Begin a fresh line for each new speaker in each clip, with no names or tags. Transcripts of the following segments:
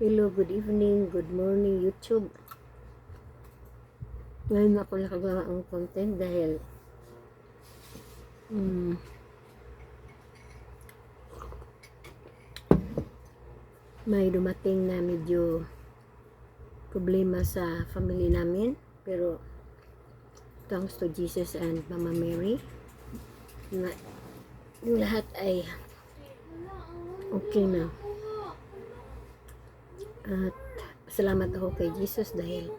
Hello, good evening, good morning YouTube. Ngayon ako nakagawa ang content dahil may dumating na medyo problema sa family namin, pero thanks to Jesus and Mama Mary na yung lahat ay okay na. At salamat ako kay Jesus dahil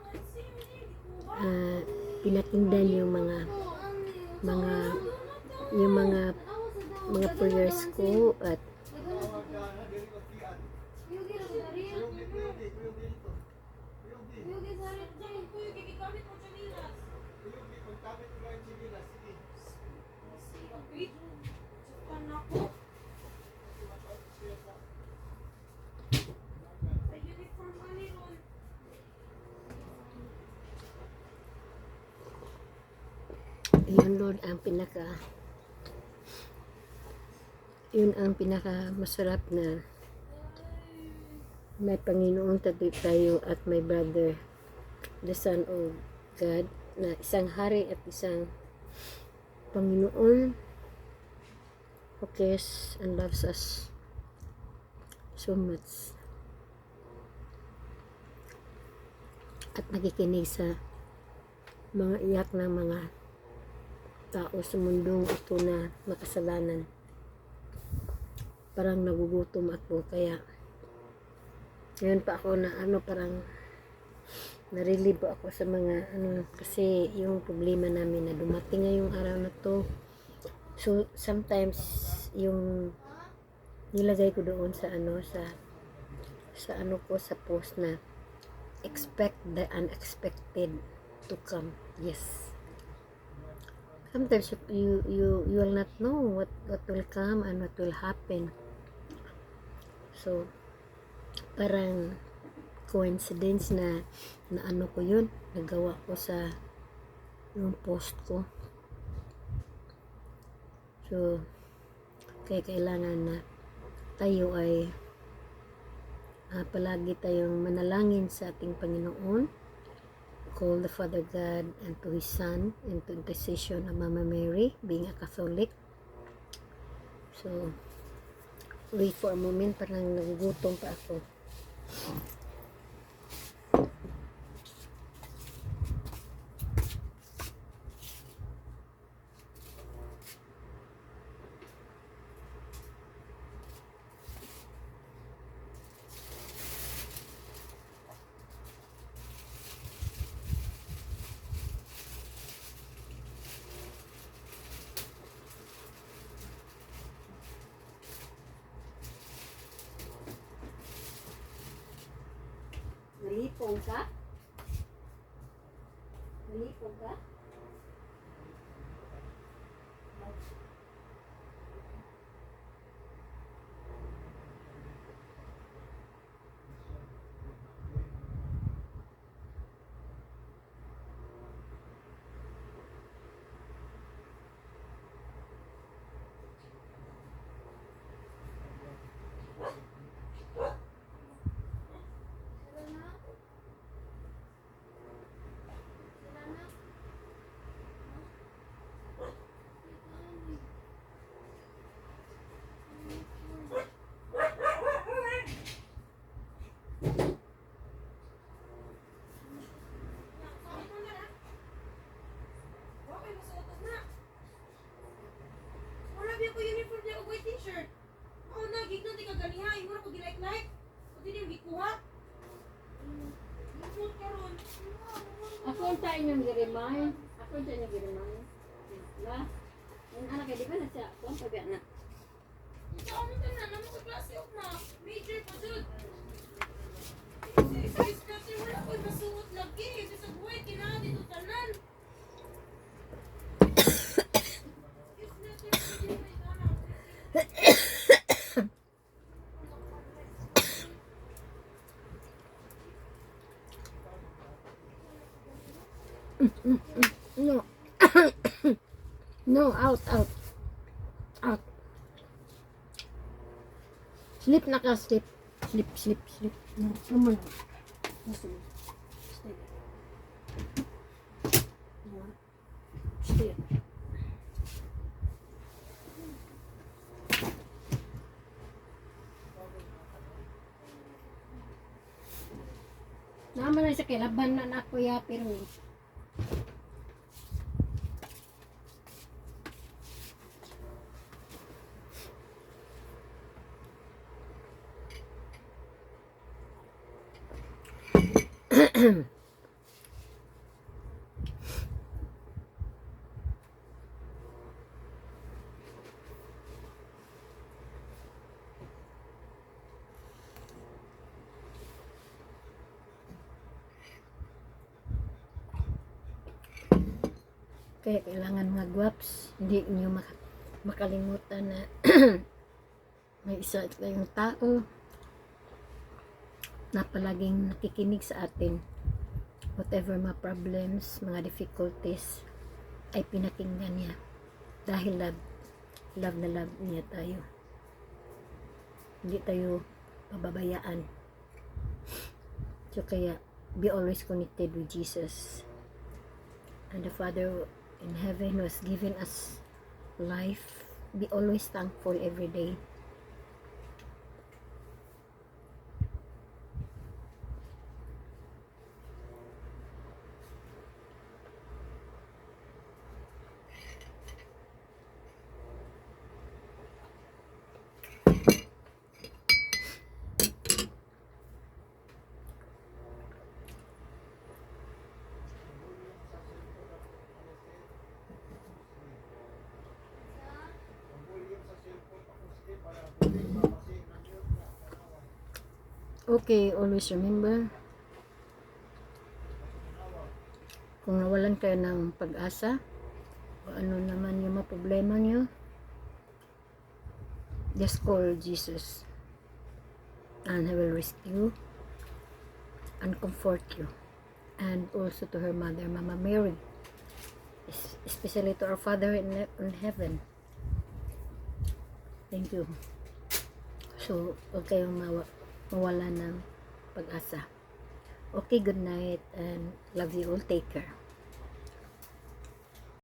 pinatindan yung mga prayers ko at yun Lord ang pinaka masarap na may Panginoong tayo at may brother, the Son of God, na isang hari at isang Panginoon who cares and loves us so much at nakikinig sa mga iyak ng mga tao sa mundong ito na makasalanan. Parang nagugutom ako, kaya ngayon pa ako na parang narelieve ako sa mga kasi yung problema namin na dumating ngayong araw na to. So sometimes yung nilagay ko doon sa sa post na expect the unexpected to come. Yes, sometimes you will not know what will come and what will happen. So parang coincidence na ko yun, nagawa ko sa yung post ko. So kaya kailangan na tayo ay palagi tayong manalangin sa ating Panginoon, call the Father God and to His Son and to intercession of Mama Mary, being a Catholic. So wait for a moment, parang nagugutom pa ako. Nalipong ka? Nalipong ka?
Ko uniform niya og white t-shirt. Oh, nagignan di ka ganiha, imo ra ko gilike-like. O di yung gikuha. Imo karon.
Ako tayo niyong girimay. Ako tayo niyong girimay. Diba? Yung anak ay di ba na siya? Kung pagyan na.
Ikaw mo tanan, namo ko klase og na. Major pa jud. Isa kasi wala ko'y masuot lagi. Sa buhay, kinahan dito tanan.
No. No, out. Sleep na ka, sleep. Sleep, sleep, sleep. No, no more. Stay. No. Stay. Naman na sa kilaban na ako ya pero kaya kailangan mga guwaps, hindi nyo makalimutan na may isa tayong tao na palaging nakikinig sa atin. Whatever mga problems, mga difficulties, ay pinakinggan niya. Dahil love na love niya tayo. Hindi tayo pababayaan. So kaya, be always connected with Jesus. And the Father in heaven was given us life. Be always thankful every day. Okay, always remember, kung nawalan kayo ng pag-asa, o ano naman yung mga problema nyo, just call Jesus, and He will rescue and comfort you. And also to her mother, Mama Mary, especially to our Father in heaven. Thank you. So, huwag kayong mawala ng pag-asa. Okay, good night and love you all. Take care.